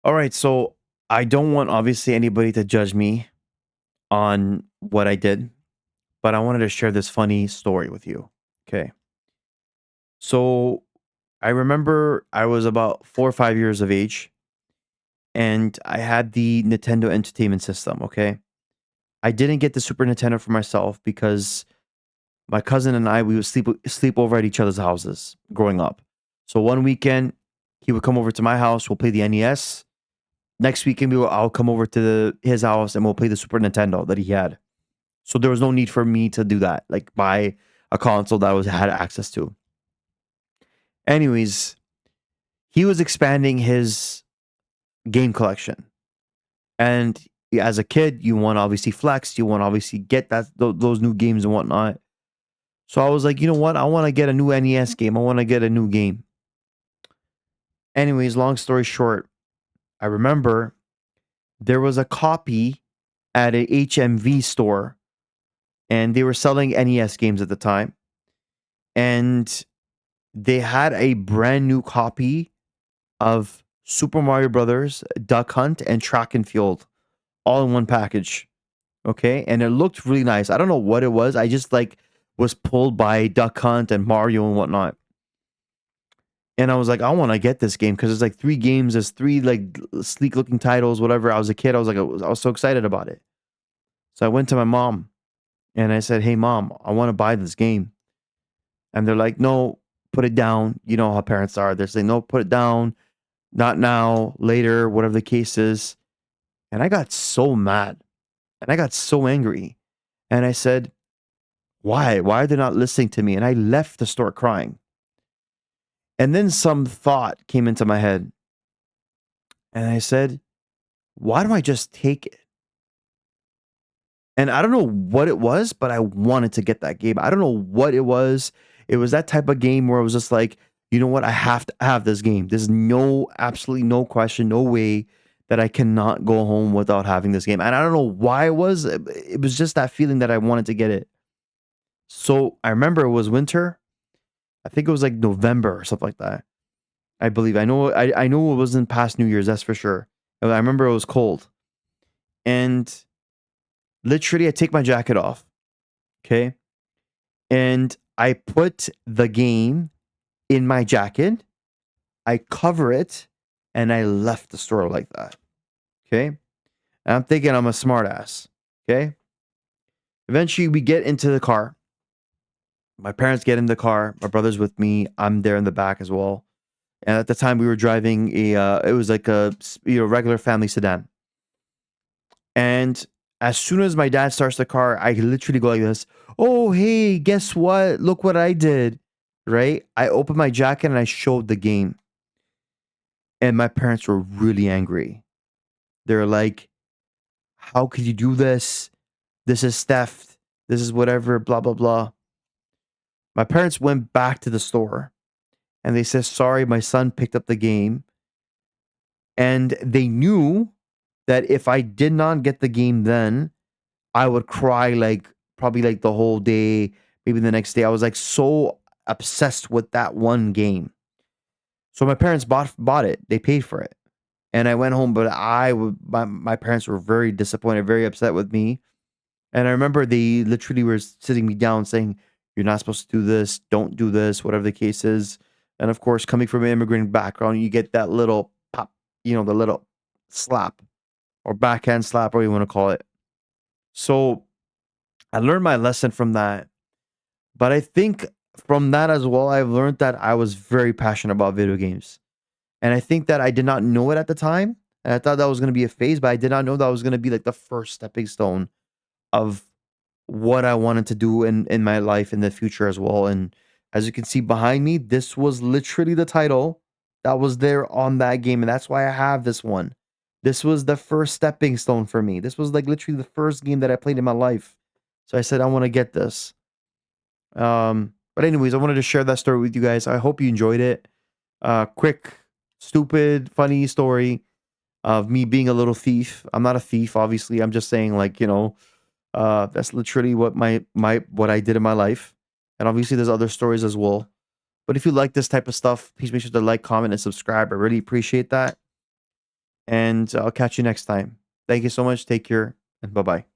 All right, so I don't want obviously anybody to judge me on what I did, but I wanted to share this funny story with you. Okay. So I remember I was about 4 or 5 years of age and I had the Nintendo Entertainment System. Okay. I didn't get the Super Nintendo for myself because my cousin and I, we would sleep over at each other's houses growing up. So one weekend, he would come over to my house, we'll play the NES. Next weekend, I'll come over to his house and we'll play the Super Nintendo that he had. So there was no need for me to do that, like buy a console that I was had access to. Anyways, he was expanding his game collection, and as a kid, you want to obviously flex, you want to obviously get those new games and whatnot. So I was like, you know what? I want to get a new NES game. I want to get a new game. Anyways, long story short, I remember there was a copy at a HMV store, and they were selling NES games at the time, and they had a brand new copy of Super Mario Brothers, Duck Hunt, and Track and Field all in one package. Okay. And it looked really nice. I don't know what it was. I just like was pulled by Duck Hunt and Mario and whatnot. And I was like, I want to get this game because it's like three games, there's three like sleek looking titles, whatever. I was a kid. I was so excited about it. So I went to my mom and I said, hey, mom, I want to buy this game. And they're like, no, put it down. You know how parents are. They're saying, no, put it down. Not now, later, whatever the case is. And I got so mad and I got so angry. And I said, why? Why are they not listening to me? And I left the store crying. And then some thought came into my head. And I said, why don't I just take it? And I don't know what it was, but I wanted to get that game. I don't know what it was. It was that type of game where it was just like, you know what? I have to have this game. There's absolutely no question, no way that I cannot go home without having this game. And I don't know why it was. It was just that feeling that I wanted to get it. So I remember it was winter. I think it was like November or something like that. I believe. I know it wasn't past New Year's, that's for sure. I remember it was cold. And literally I take my jacket off. Okay. And I put the game in my jacket, I cover it, and I left the store like that. Okay. And I'm thinking I'm a smartass. Okay. Eventually, we get into the car. My parents get in the car. My brother's with me. I'm there in the back as well. And at the time, we were driving it was like a regular family sedan. And as soon as my dad starts the car, I literally go like this. Oh, hey, guess what? Look what I did. Right? I opened my jacket and I showed the game. And my parents were really angry. They're like, how could you do this? This is theft. This is whatever, blah, blah, blah. My parents went back to the store and they said, sorry, my son picked up the game. And they knew that if I did not get the game then, I would cry like probably like the whole day, maybe the next day. I was like so obsessed with that one game. So my parents bought it. They paid for it. And I went home, but my parents were very disappointed, very upset with me. And I remember they literally were sitting me down saying, you're not supposed to do this, don't do this, whatever the case is. And of course, coming from an immigrant background, you get that little pop, the little slap or backhand slap, or you want to call it. So I learned my lesson from that. But I think from that as well, I've learned that I was very passionate about video games. And I think that I did not know it at the time. And I thought that was going to be a phase, but I did not know that was going to be like the first stepping stone of what I wanted to do in my life in the future as well. And as you can see behind me, this was literally the title that was there on that game. And that's why I have this one. This was the first stepping stone for me. This was like literally the first game that I played in my life. So I said, I want to get this. But anyways, I wanted to share that story with you guys. I hope you enjoyed it. Quick, stupid, funny story of me being a little thief. I'm not a thief, obviously. I'm just saying, like, that's literally what what I did in my life. And obviously there's other stories as well. But if you like this type of stuff, please make sure to like, comment, and subscribe. I really appreciate that. and I'll catch you next time. Thank you so much. Take care, and bye bye.